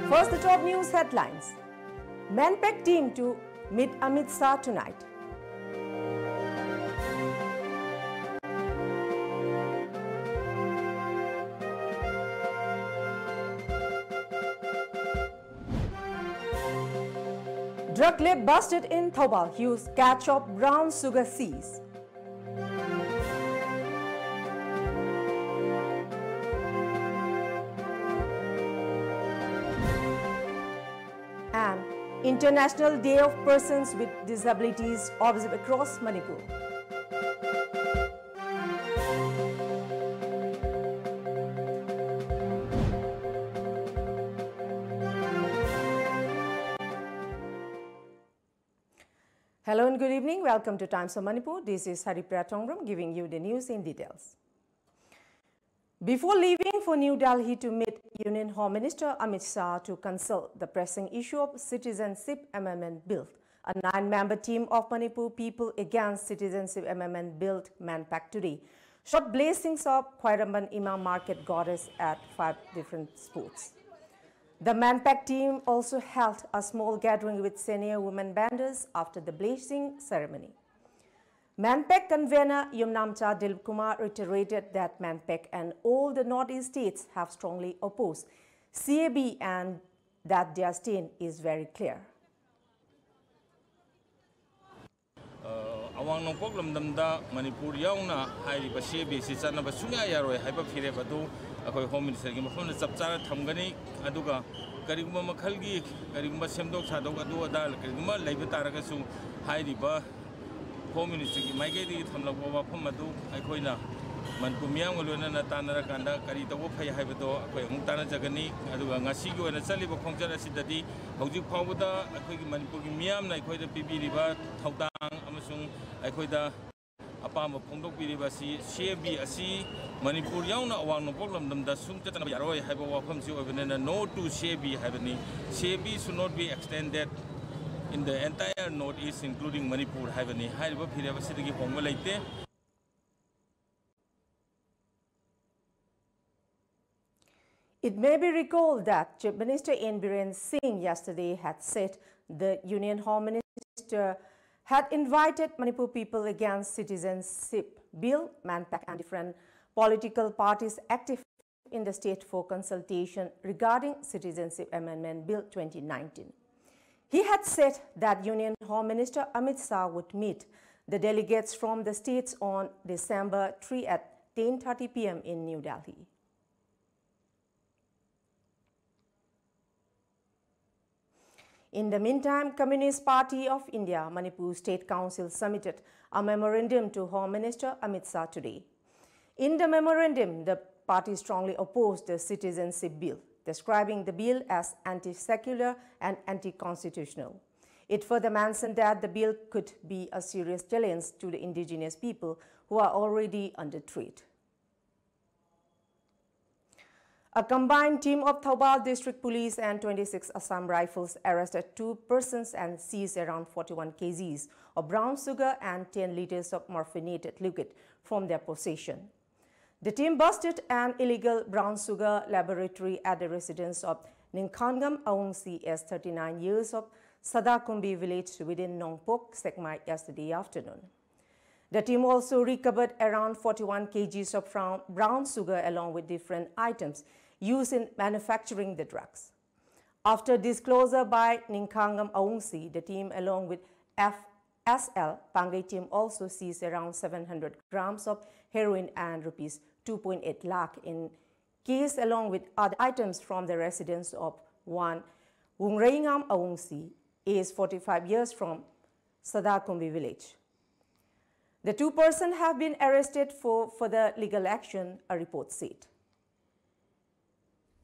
First, the top news headlines. Manpack team to meet Amit Shah tonight. Drug lab busted in Thoubal, Hughes catch of brown sugar seized. And International Day of Persons with Disabilities observed across Manipur. Hello and good evening. Welcome to Times of Manipur. This is Haripriya Tongram giving you the news in details. Before leaving for New Delhi to meet Union Home Minister Amit Shah to consult the pressing issue of Citizenship Amendment Bill, a 9-member team of Manipur People Against Citizenship Amendment Bill Manpack today shot blessings of Khwairaman Imam Market Goddess at 5 different spots. The Manpack team also held a small gathering with senior women banders after the blessing ceremony. Manpack convener Yumnamcha Dilip Kumar reiterated that Manpack and all the Northeast states have strongly opposed CAB and that their stand is very clear. Awang Nongpok Lamdamda Manipur Yauna Hari Bashebi Sisana Basunya Yaro Hyper Firebadu, a Home Minister Gimafon Sapsara Tamgani, Aduga, Kariguma Makalgi, Kariguma Semdok Sadogadu Adal, Kariguma Labitaragasu, Haidiba. Home Minister Magadi Tamlava Pomadu, Akoina, Manpumiam, Luna Tanara Kanda, Karita Wopay Habido, Mutana Jagani, Aduga Nasigo and a Saliba Conjara Sidati, Hoji Pawuda, Akogi Manpurimiam, Akoida Bibi Riva, Tautang, Amasung, Akoida, Apam of Pondok Biribasi, Shebi, Asi, Manipur Yauna, one of Polam, the Sumtan Yaroi, Habawapamsu, and no to Shebi Havani. Shebi should not be extended in the entire Northeast, including Manipur, have any high level city formulated. It may be recalled that Chief Minister N. Biren Singh yesterday had said the Union Home Minister had invited Manipur People Against Citizenship Bill, Manpack and different political parties active in the state for consultation regarding Citizenship Amendment Bill 2019. He had said that Union Home Minister Amit Shah would meet the delegates from the states on December 3 at 10:30 p.m. in New Delhi. In the meantime, Communist Party of India, Manipur State Council submitted a memorandum to Home Minister Amit Shah today. In the memorandum, the party strongly opposed the Citizenship Bill, describing the bill as anti-secular and anti-constitutional. It further mentioned that the bill could be a serious challenge to the indigenous people who are already under threat. A combined team of Thoubal District Police and 26 Assam Rifles arrested 2 persons and seized around 41 kgs of brown sugar and 10 liters of morphinated liquid from their possession. The team busted an illegal brown sugar laboratory at the residence of Ninkhangam Aungsi, 39 years of Sadakumbi village within Nongpok, Sekmai yesterday afternoon. The team also recovered around 41 kgs of brown sugar along with different items used in manufacturing the drugs. After disclosure by Ninkhangam Aungsi, the team along with FSL Pangai team also seized around 700 grams of heroin and rupees 2.8 lakh in case along with other items from the residence of one Wungreingam Aungsi, aged 45 years from Sadakumbi village. The 2 persons have been arrested for further legal action, a report said.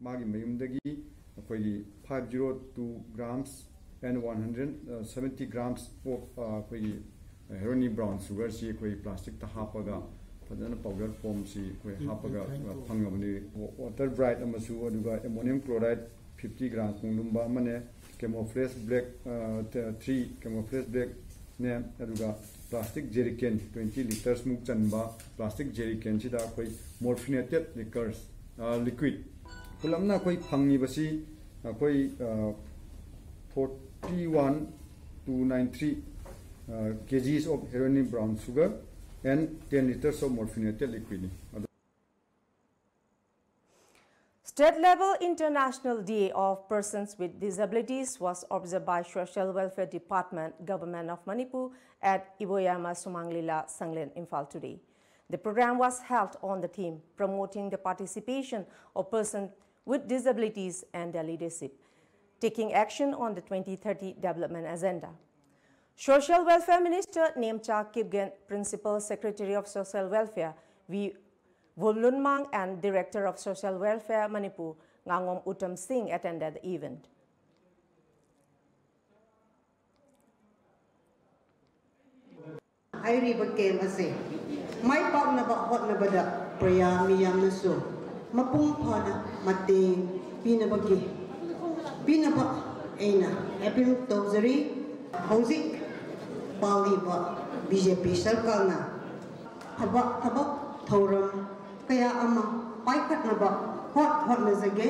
Magi mayumdagi 502 grams and 170 grams of heroin brown sugar si plastic ta hapaga fadana powder form si hapaga phangabani water bright amasu aduga ammonium chloride 50 gram kungdumba mane camouflage black 3 camouflage black ne aduga plastic jerrycan 20 liters muk chanba plastic jerrycan sida koi morphinated liquid pulamna koi phangni basi koi 41,293 kgs of heroin brown sugar and 10 liters of morphinated liquid. State-level International Day of Persons with Disabilities was observed by Social Welfare Department, Government of Manipur at Iboyama Sumanglila, Sanglen, Imphal today. The program was held on the theme promoting the participation of persons with disabilities and their leadership, taking action on the 2030 Development Agenda. Social Welfare Minister Nemcha Kipgen, Principal Secretary of Social Welfare, V. Volunmang, and Director of Social Welfare Manipur, Ngangom Uttam Singh, attended the event. I riba came ase. My partner hot na bada prayer miyam na so. Mapung pada mate pinabagi. Pinaba ena April Tozari Hosik Bali ba BJP Sarkar na. Haba Thoram kaya ama paikat na ba hot na zage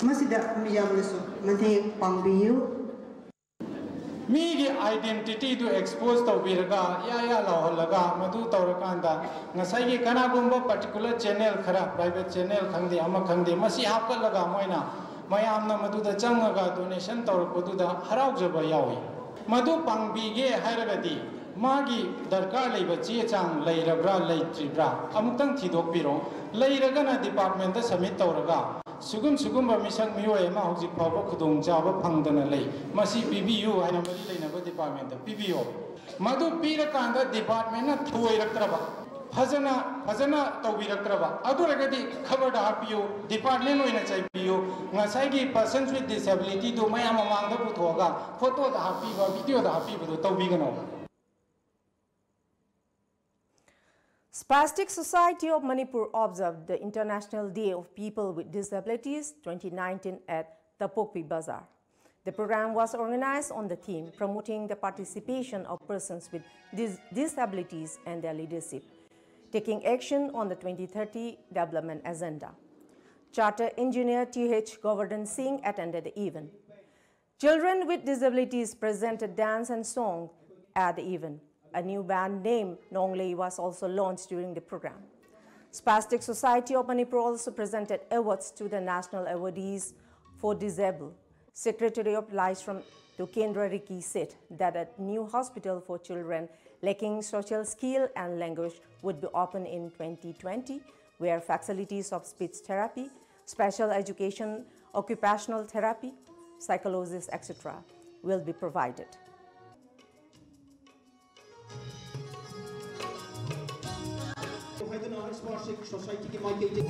masida miyam na so mate pangbiyu. Me identity to expose to Virga, ya Laholaga, Madu Taurakanda, Nasai Kanagumba, particular channel, private channel, Kandi Amakandi, Masi Hapalaga, Moina, Mayamna Madu the Changaga, donation Tauruda, Harauja Yawi. Madu Pangbige, Haragadi, Magi, Darka Labor, Chiachang, Lairabra, Laitribra, Amutang Tidok Biro, Lairagana Department, the Summit Tauraga. Sugum Misang Mio, Mahzi Papa Kudung Java Pangdana Lay, Masi PBU, and a Malay Department, PBO. Madu Pirakanda Department, two Electraba, Hazana Tawirakraba, Aduragadi covered RPU, Department in a IPU, Nasagi persons with disability to Mayamanga Putoga, photo the happy, video the happy with Tawigano. Spastic Society of Manipur observed the International Day of People with Disabilities 2019 at Tapokpi Bazaar. The program was organized on the theme promoting the participation of persons with disabilities and their leadership, taking action on the 2030 Development Agenda. Charter Engineer T.H. Govardhan Singh attended the event. Children with disabilities presented dance and song at the event. A new band named Nonglei was also launched during the program. Spastic Society of Manipur also presented awards to the national awardees for disabled. Secretary of Lyshram Tukendra Riki said that a new hospital for children lacking social skill and language would be opened in 2020, where facilities of speech therapy, special education, occupational therapy, psychologists, etc. will be provided. Society 2019.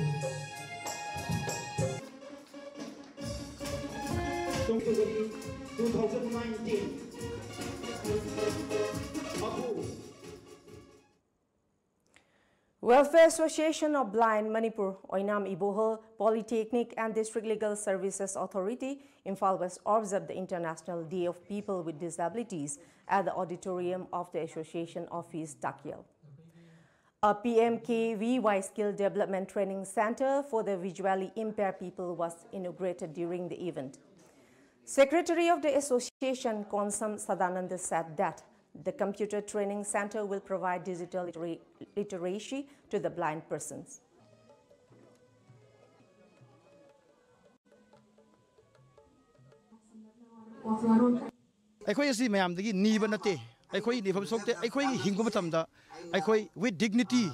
Welfare Association of Blind Manipur, Oinam Ibohol, Polytechnic and District Legal Services Authority, Imphal West observed the International Day of People with Disabilities at the auditorium of the Association Office, Takyal. A PMKVY Skill Development Training Center for the visually impaired people was inaugurated during the event. Secretary of the association, Konsam Sadananda, said that the computer training center will provide digital literacy to the blind persons. With dignity,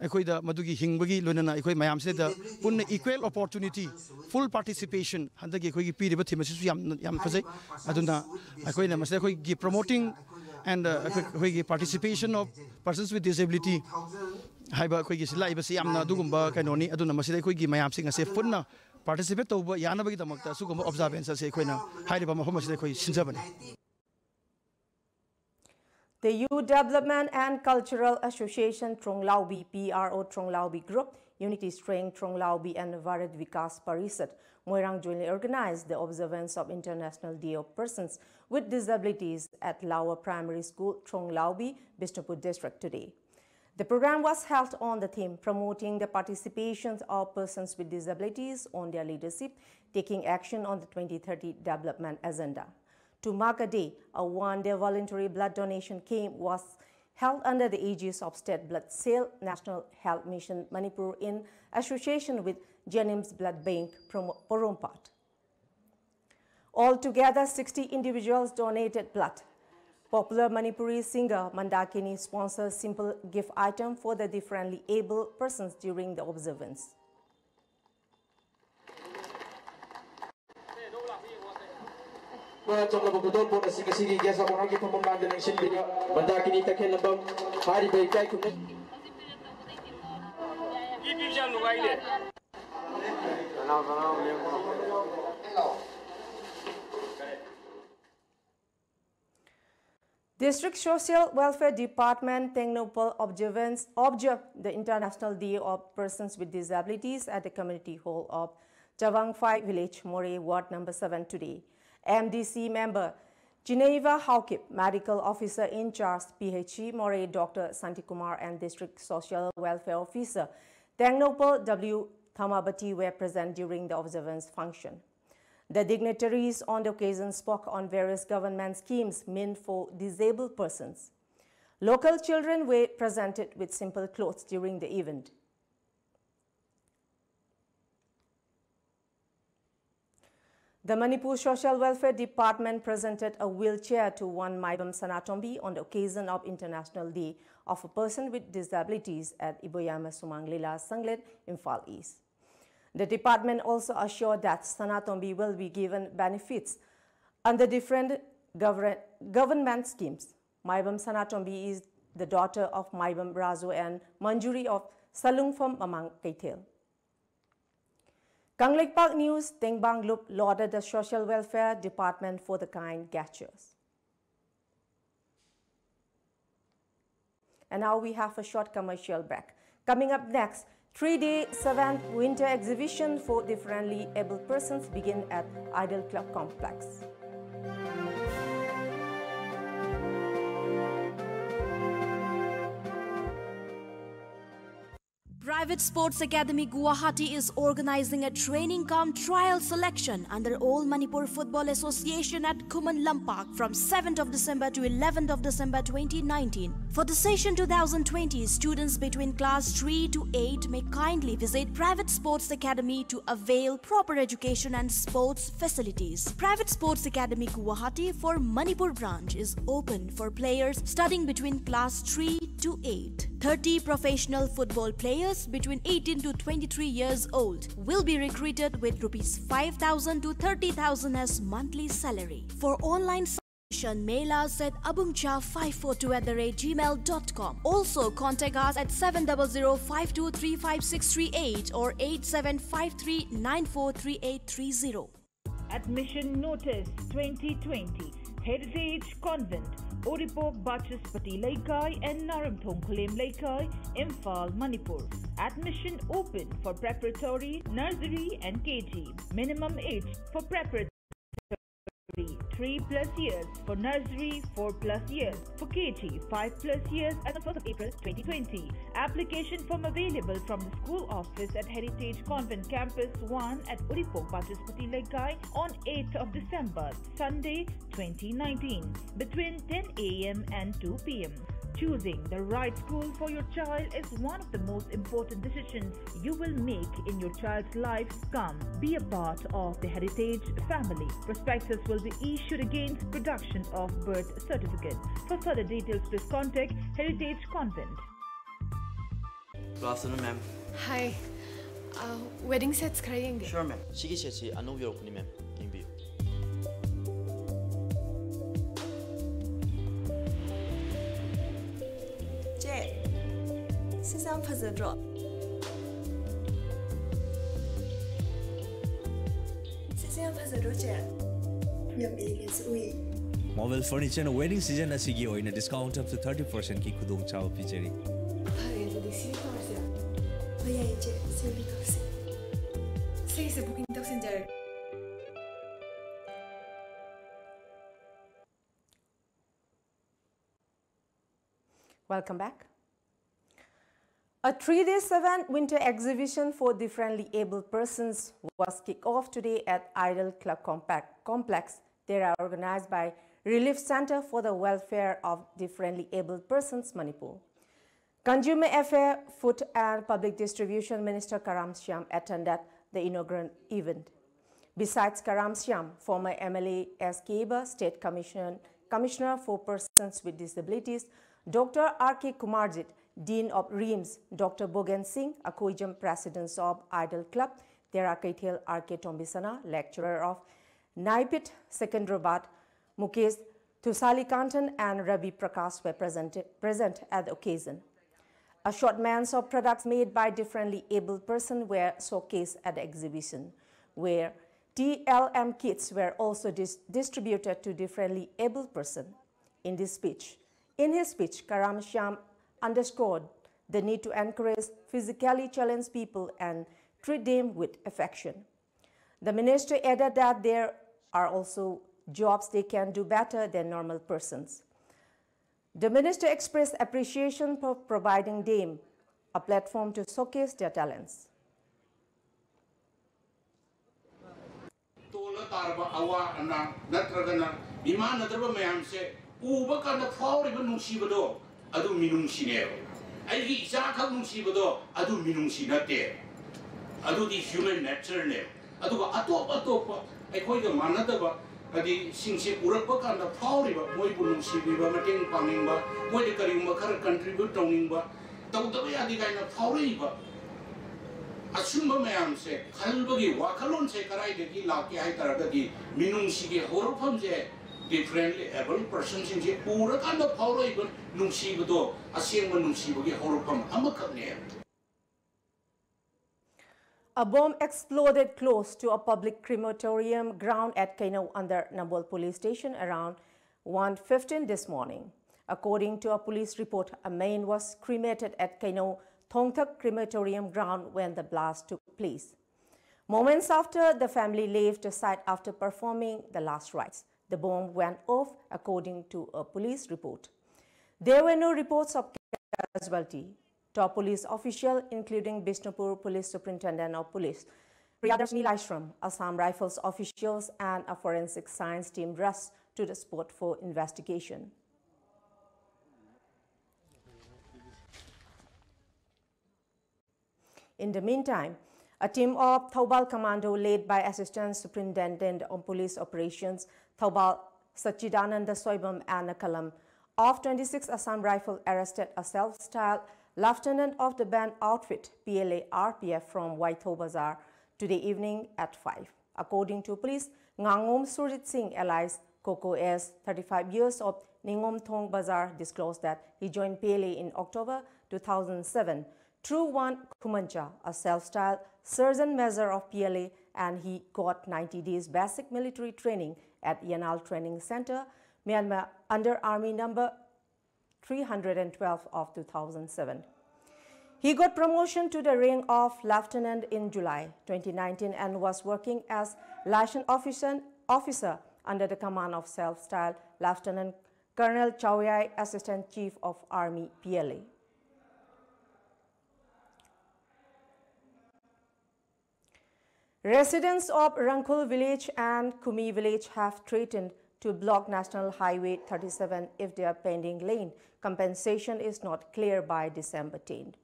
madugi hingbagi lunana mayam se da punna equal opportunity, full participation handagi piriba thimasisu yam phasai aduna na masai gi promoting and participation of persons with disability haiba gi silai basi yamna dugumba kanoni aduna masai gi mayam singa se punna participate toba yana bagi damakta sugumba observance se na haiba mahom masai sinjabani. The Youth Development and Cultural Association Tronglaubi PRO Tronglaubi Group Unity Strength Tronglaubi and Varat Vikas Parisat, Moirang jointly organized the observance of International Day of Persons with Disabilities at Lawa Primary School, Tronglaubi, Bishnupur District today. The program was held on the theme promoting the participation of persons with disabilities on their leadership, taking action on the 2030 development agenda. To mark a day, a one-day voluntary blood donation camp was held under the aegis of State Blood Sale National Health Mission Manipur in association with Jennings Blood Bank, Porompat. Altogether, 60 individuals donated blood. Popular Manipuri singer Mandakini sponsored simple gift item for the differently able persons during the observance. District Social Welfare Department Tengnopal observed the International Day of Persons with Disabilities at the community hall of Javangphai Village, More Ward number 7 today. MDC member Geneva Haukip, Medical Officer in charge PHC More Dr. Santikumar and District Social Welfare Officer Tengnopal W. Thamabati were present during the observance function. The dignitaries on the occasion spoke on various government schemes meant for disabled persons. Local children were presented with simple clothes during the event. The Manipur Social Welfare Department presented a wheelchair to one Maibam Sanatombi on the occasion of International Day of a Person with Disabilities at Iboyama Sumanglila Sanglet, Imphal East. The department also assured that Sanatombi will be given benefits under different government schemes. Maibam Sanatombi is the daughter of Maibam Razo and Manjuri of Salungfam Mamang Kaitel. Kanglik Park News, Tengbang Loop lauded the Social Welfare Department for the kind gestures. And now we have a short commercial break. Coming up next, 3-day 7th winter exhibition for differently able persons begin at Idol Club Complex. Private Sports Academy Guwahati is organizing a training cum trial selection under All Manipur Football Association at Kuman Lampak from 7th of December to 11th of December 2019. For the session 2020, students between class 3 to 8 may kindly visit Private Sports Academy to avail proper education and sports facilities. Private Sports Academy Guwahati for Manipur branch is open for players studying between class 3 to 8. 30 professional football players between 18 to 23 years old will be recruited with Rs 5,000 to 30,000 as monthly salary. For online submission, mail us at abungcha542@gmail.com. Also contact us at 700-5235-638 or 8753943830. Admission Notice 2020 Heritage Convent, Oripok Bachaspati Laikai and Naramthong Kholem Laikai, Imphal, Manipur. Admission open for preparatory, nursery and KG. Minimum age for preparatory 3+ years, for nursery 4+ years, for KG 5+ years as of 1st of April 2020. Application form available from the school office at Heritage Convent Campus 1 at Oripok Bachaspati Laikai on 8th of December, Sunday 2019, between 10 a.m. and 2 p.m. Choosing the right school for your child is one of the most important decisions you will make in your child's life. Come, be a part of the Heritage family. Prospectus will be issued against production of birth certificate. For further details, please contact Heritage Convent. Good afternoon, ma'am. Hi. Wedding sets krayenge. Sure, ma'am. Shigi seti anu yorokuni, ma'am. Inbiyo. Sisam phazadro. Sisam phazadro che. Yam is we. Mobile furniture wedding season asigi oina discount up to 30% ki khudong chao picheri. Phare to disi Maya je Sylvie Toxi. Say is a booking Toxin. Welcome back. A 3-day winter exhibition for differently abled persons was kicked off today at Idol Club Complex. They are organized by Relief Center for the Welfare of Differently Abled Persons, Manipur. Consumer Affairs, Food and Public Distribution Minister Karam Shyam attended the inaugural event. Besides Karam Shyam, former MLA S. Keba, State Commissioner for Persons with Disabilities, Dr. R.K. Kumarjit, Dean of REIMS, Dr. Bogen Singh, Akoijam President of Idol Club, Tera Kaithil R.K. Tombisana, Lecturer of NIPIT, Secunderabad, Mukesh Thusalikantan and Ravi Prakash were present at the occasion. Assortments of products made by differently abled persons were showcased at the exhibition, where TLM kits were also distributed to differently abled persons. In his speech, Karam Shyam underscored the need to encourage physically challenged people and treat them with affection. The minister added that there are also jobs they can do better than normal persons. The minister expressed appreciation for providing them a platform to showcase their talents. Adi singse urapa kanda phawriba moi bunung sibiba mateng pangingba moi de karingba khar contribute tawingba tawdaba yadi kaina phawriba asumba mayam se khalbagi wakhalon se karai de ki laki hai taragadi minung sige horofam je differently able person singse ura kanda phawriba nung sibido asengba nung sibagi horofam amakakne. A bomb exploded close to a public crematorium ground at Kainau under Nambol police station around 1:15 this morning. According to a police report, a man was cremated at Kainau Thongthak crematorium ground when the blast took place. Moments after, the family left the site after performing the last rites. The bomb went off, according to a police report. There were no reports of casualty. Top police officials, including Bishnupur Police Superintendent of Police, Priyadarshini Laishram, Assam Rifles officials, and a forensic science team rushed to the spot for investigation. In the meantime, a team of Thoubal Commando led by Assistant Superintendent of Police Operations Thoubal Sachidananda Soibam and Nakalam of 26 Assam Rifle arrested a self-styled lieutenant of the band outfit PLA RPF from Waitho Bazar today evening at 5. According to police, Ngangom Surjit Singh, alias Coco S, 35 years of Ningom Thong Bazar, disclosed that he joined PLA in October 2007 through one Kumancha, a self-styled sergeant major of PLA, and he got 90 days basic military training at Yanal Training Center, Myanmar, under Army number 312 of 2007. He got promotion to the rank of lieutenant in July 2019 and was working as liaison officer under the command of self-styled Lieutenant Colonel Chow Yai, Assistant Chief of Army PLA. Residents of Rangkhul village and Kumi village have threatened to block National Highway 37 if their pending lane compensation is not clear by December 10.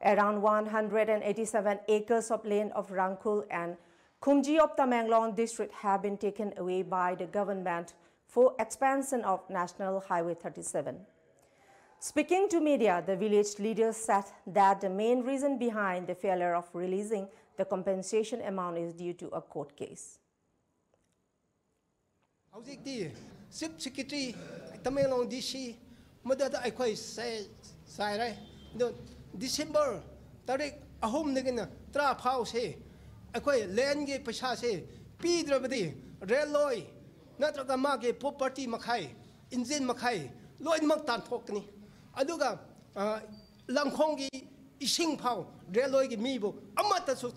Around 187 acres of land of Rangkhul and Khumji of Tamenglong district have been taken away by the government for expansion of National Highway 37. Speaking to media, the village leaders said that the main reason behind the failure of releasing the compensation amount is due to a court case. Chief Secretary Tamenglong DC madada aikoi sai December tarik ahom negina tra phau se aikoi land ge paisa se pidrabadi railway natraga ma ge property makhai engine makhai loin mak tan thokni aduga langkhong gi ising phao reloi gi mi bu amata su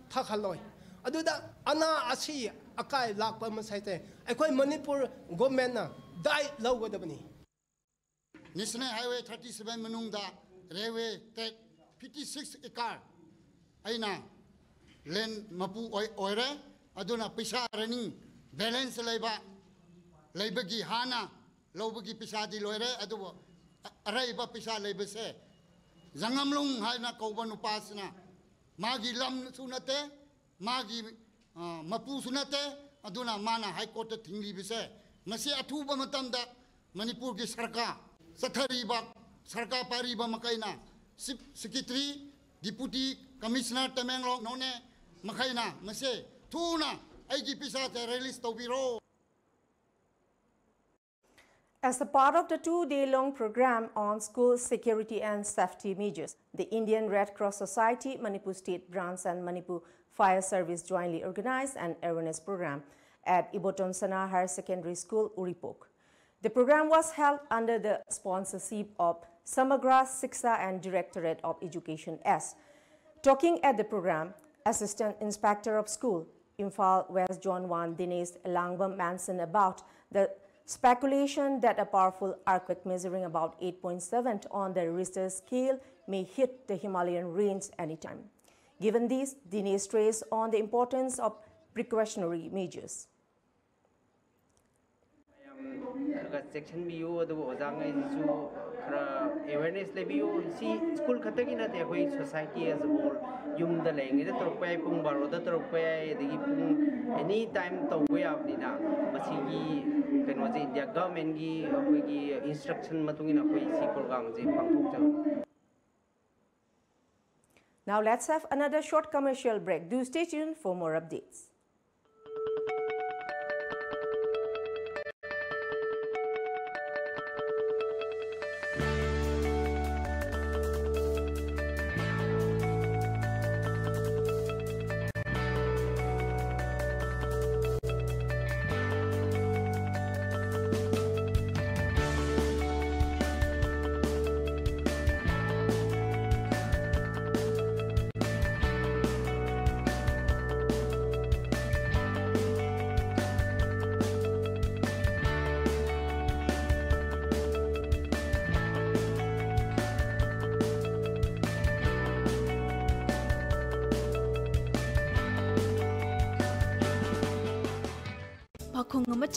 thakhaloi aduda ana asi akai lakpa ma saite aikoi manipur government na dai lawgadabani National Highway 37 manungda railway tek 56 ekar aina len mapu oire aduna pisa running balance leibagi hana lobagi pisa di loire adu araiba pisa leibase zangamlung haina kauban upasna magi lam sunate magi mapu sunate aduna mana high court thingli bise masi athuba matamda manipur gi sarkar sathariba sarkar pariba makaina secretary deputy commissioner Tamenglong none makaina mase tuna aigi pisa te release tobiro. As a part of the 2-day-long program on school security and safety measures, the Indian Red Cross Society, Manipur State Branch and Manipur Fire Service jointly organized an awareness program at Iboton Sana Higher Secondary School, Uripok. The program was held under the sponsorship of Samagra Siksha and Directorate of Education S. Talking at the program, Assistant Inspector of School, Imphal West John 1 Dinesh Langbam mentioned about the speculation that a powerful earthquake measuring about 8.7 on the Richter scale may hit the Himalayan range anytime. Given this, Dinesh stressed on the importance of precautionary measures. Section BU the awareness school society as a whole yum the lang the torpay pung baro the torpay the any time to way of dina masigi can was India government gi instruction matungin si program ji pangthok. Now let's have another short commercial break. Do stay tuned for more updates.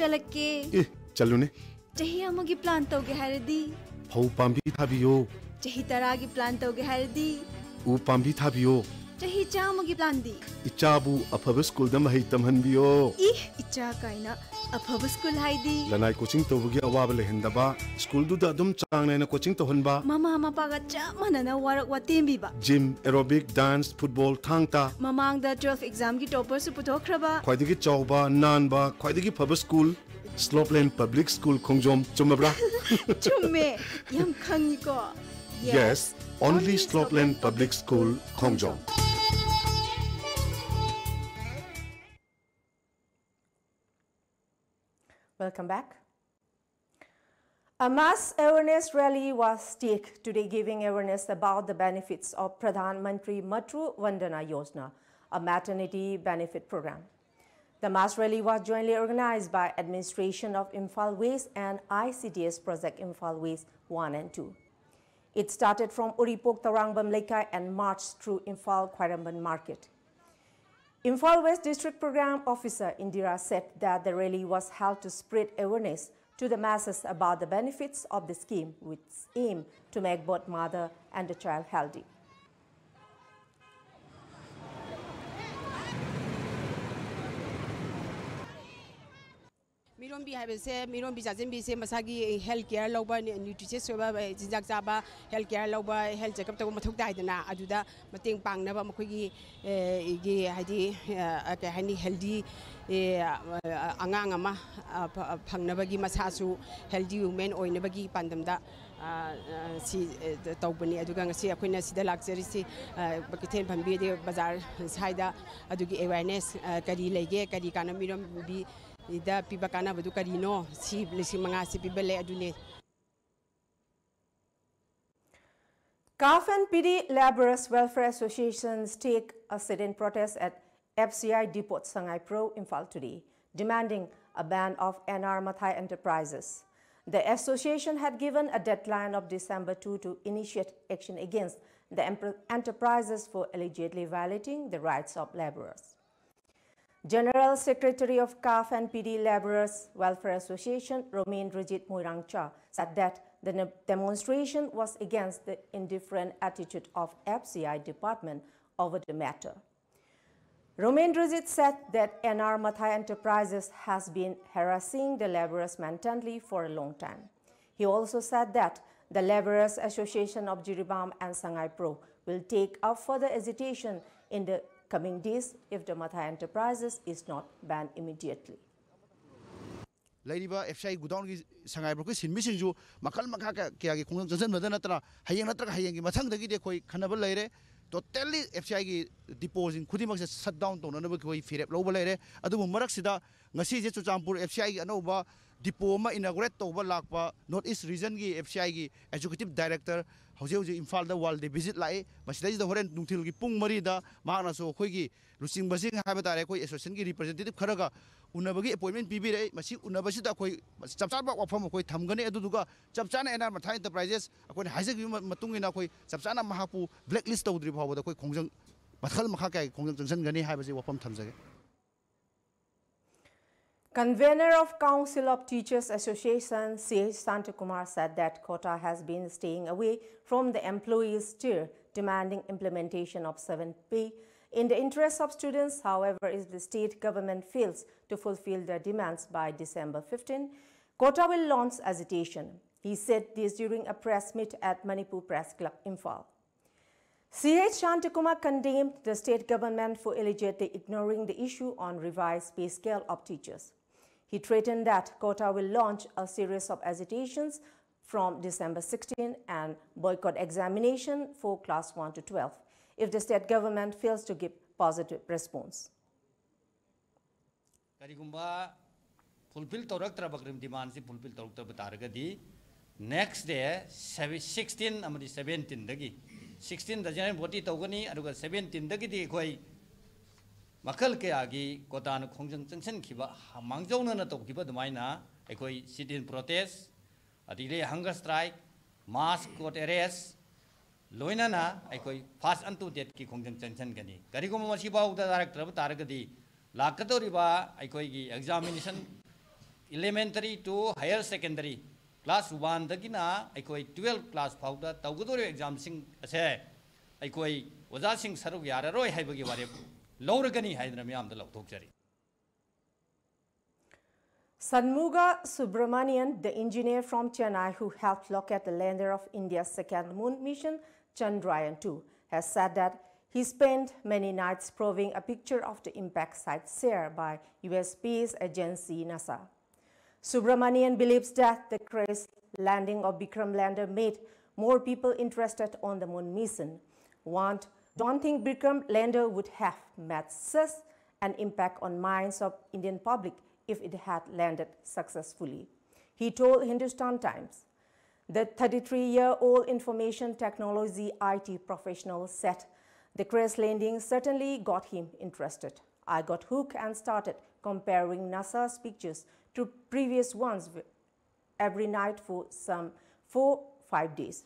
Chalake. Chalune. Chahi plan toge haradi. Pau pambi thabiyo. Chahi taragi plan toge haradi. U pambi thabiyo. Chahi chamagi plan di. Ichabu afaba school da mahi tamhanbiyo. Icha kaina afaba school haidi. Lanai coaching tobugi awaba lehendaba. School du da dum changne na coaching tohanba. Mama paga cha manana warak watembi ba. Gym, aerobic, dance, football, thangta. Mamang da 12 exam gi topper su putokraba. Khwaidagi chawba, nanba, khwaidagi phaba school. Slopeland Public School Khongjom chumabra. Chumme yam khangi ko. Yes, only Slopeland Public School Khongjom. Welcome back. A mass awareness rally was taken today, giving awareness about the benefits of Pradhan Mantri Matru Vandana Yojana, a maternity benefit program. The mass rally was jointly organized by Administration of Imphal West and ICDS Project Imphal West 1 and 2. It started from Uripok Tarangbam Lekai and marched through Imphal Khairamban Market. Imphal West District Program Officer Indira said that the rally was held to spread awareness to the masses about the benefits of the scheme, with aim to make both mother and the child healthy. Mirombi habese mirombi jazembi se masagi health care loba nutritious soba jinjak jaba health care loba health checkup to mathuk daidana aduda mateng pangnaba makhoi gi haidi ka hani healthy angang ama phangnabagi masasu healthy women oinabagi pandamda si tawbani aduga ngasi akoina sida laksari si bakithen phambi de bazar saida adugi awareness kari lege kari kana mirombi ida pibakana badu karino si lising mga si pibale adune. CAF and PD Labourers Welfare Associations take a sit-in protest at FCI Depot Sangai Pro, Imphal today, demanding a ban of NR Mathai Enterprises. The association had given a deadline of December 2 to initiate action against the enterprises for allegedly violating the rights of labourers. General Secretary of CAF and PD Labourers Welfare Association, Romendrajit Moirangcha, said that the demonstration was against the indifferent attitude of FCI department over the matter. Romendrajit said that NR Mathai Enterprises has been harassing the labourers mentally for a long time. He also said that the Labourers Association of Jiribam and Sangai Pro will take up further hesitation in the coming days if the Mathai Enterprises is not banned immediately. Ladiba FCI Gudong Sangai Pro Sinmisinju, Makal Makaka Kiagi Kung Johnson Madanatra, Hayanatra Hayangi Matang the Gide Kanaba Lere, totally FCI deposing Kudimax shut down to Nanabakoi Firep Lobalere, Adu Maraxida, Nasi to Champur FCI Anova, Diploma inaugurate over Lakpa, Northeast Region FCI Executive Director, Jose Imphal the World, they visit Lai, but there is the Horan Nutilgi Pung Marida, Manaso, Hoigi, Lucing Basing Habitat, Association Representative Karaga, Unabagi appointment PBA, Masi Unabasita, Sapsaba or Pomokoi, Tamgani Aduga, Sapsana and Mathai Enterprises, upon Hazak Matungina, Sapsana Mahapu, blacklist of the River, the Kongzang, Mathal Mahaka, Kongzang Gani Habasi Wapam Tamzag. Convener of Council of Teachers Association, C.H. Santakumar, said that Kota has been staying away from the employees' tier, demanding implementation of 7th pay. In the interest of students, however, if the state government fails to fulfill their demands by December 15, Kota will launch agitation. He said this during a press meet at Manipur Press Club, Imphal. C.H. Santakumar condemned the state government for allegedly ignoring the issue on revised pay scale of teachers. He threatened that Kota will launch a series of agitations from December 16 and boycott examination for class 1 to 12 if the state government fails to give positive response. Fulfill demands fulfill next day 16 amadi 17 dagi 16 the general body togani aduga 17 dagi di koi Makal Kayagi, Kotan Kongjang Junction Kiba, Mangjona to Kiba the Mina, a koi sit in protest, a delay hunger strike, mass court arrest, Loinana, a koi pass unto that Ki Kongjang Junction Gani. Garigoma Shiba, the director of Taragadi, Lakatoriba, a koi examination, elementary to higher secondary, class 1 the Gina, a koi 12 class powder, Taugudu exam sing, a koi was asking Sarugiara Roy Habagi. Sanmuga Subramanian, the engineer from Chennai who helped locate the lander of India's second moon mission, Chandrayaan-2, has said that he spent many nights probing a picture of the impact site shared by US space agency NASA. Subramanian believes that the crash landing of Vikram lander made more people interested on the moon mission. Don't think Vikram lander would have made such an impact on minds of Indian public if it had landed successfully. He told Hindustan Times. The 33-year-old information technology IT professional said the crash landing certainly got him interested. I got hooked and started comparing NASA's pictures to previous ones every night for some 4-5 days,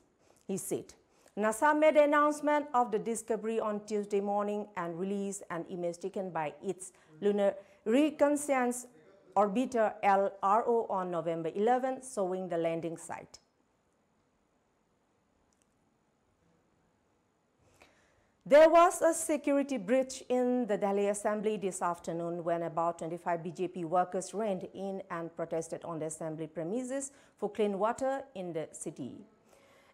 he said. NASA made an announcement of the discovery on Tuesday morning and released an image taken by its Lunar Reconnaissance Orbiter LRO on November 11, showing the landing site. There was a security breach in the Delhi Assembly this afternoon when about 25 BJP workers rained in and protested on the Assembly premises for clean water in the city.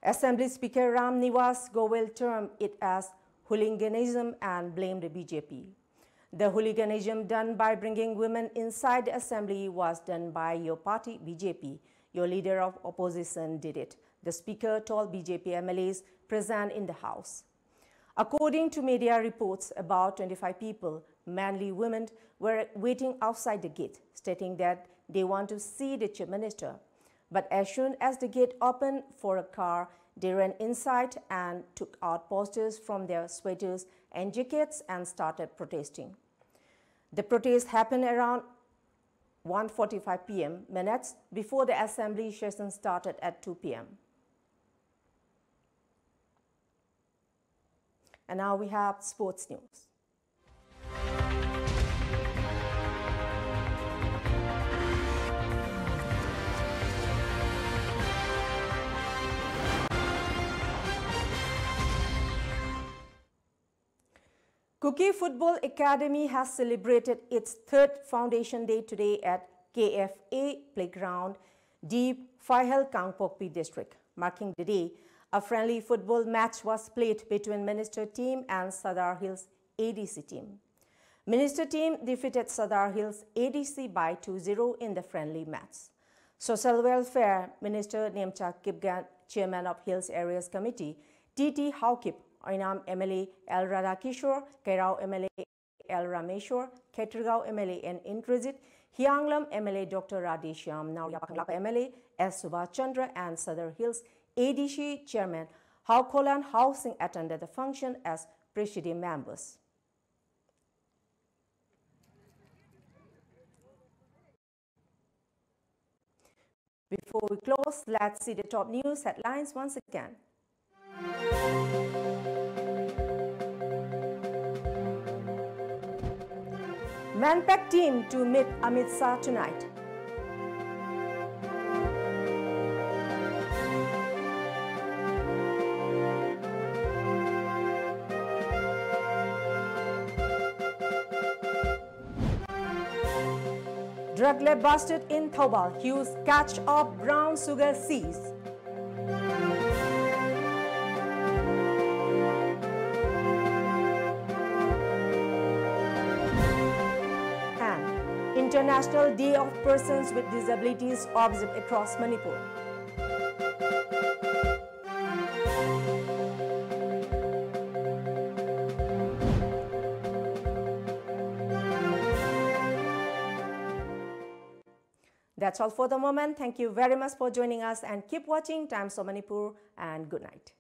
Assembly Speaker Ram Nivas Goel termed it as hooliganism and blamed the BJP. The hooliganism done by bringing women inside the assembly was done by your party, BJP. Your leader of opposition did it, the speaker told BJP MLAs present in the house. According to media reports, about 25 people, mainly women, were waiting outside the gate, stating that they want to see the chief minister. But as soon as the gate opened for a car, they ran inside and took out posters from their sweaters and jackets and started protesting. The protest happened around 1:45 p.m., minutes before the assembly session started at 2 p.m. And now we have sports news. Kuki Football Academy has celebrated its third foundation day today at KFA Playground, Deep Faihal Kangpokpi district. Marking the day, a friendly football match was played between Minister team and Sadar Hills ADC team. Minister team defeated Sadar Hills ADC by 2-0 in the friendly match. Social Welfare Minister Nemcha Kipgan, Chairman of Hills Areas Committee, TT Haukip, Oinam MLA L. Radhakishore, Kairao MLA L. Rameshwar, Khetragaon MLA N. Indrajit, Hyanglam MLA Dr. Radheshyam, Nauryapaklapa MLA S. Subhash Chandra, and Sadar Hills ADC Chairman Haukolan Housing attended the function as Presidium members. Before we close, let's see the top news headlines once again. Manpack team to meet Amit Shah tonight. Drug lab busted in Thoubal. Huge catch of brown sugar seized. International Day of Persons with Disabilities observed across Manipur. That's all for the moment. Thank you very much for joining us and keep watching Times of Manipur, and good night.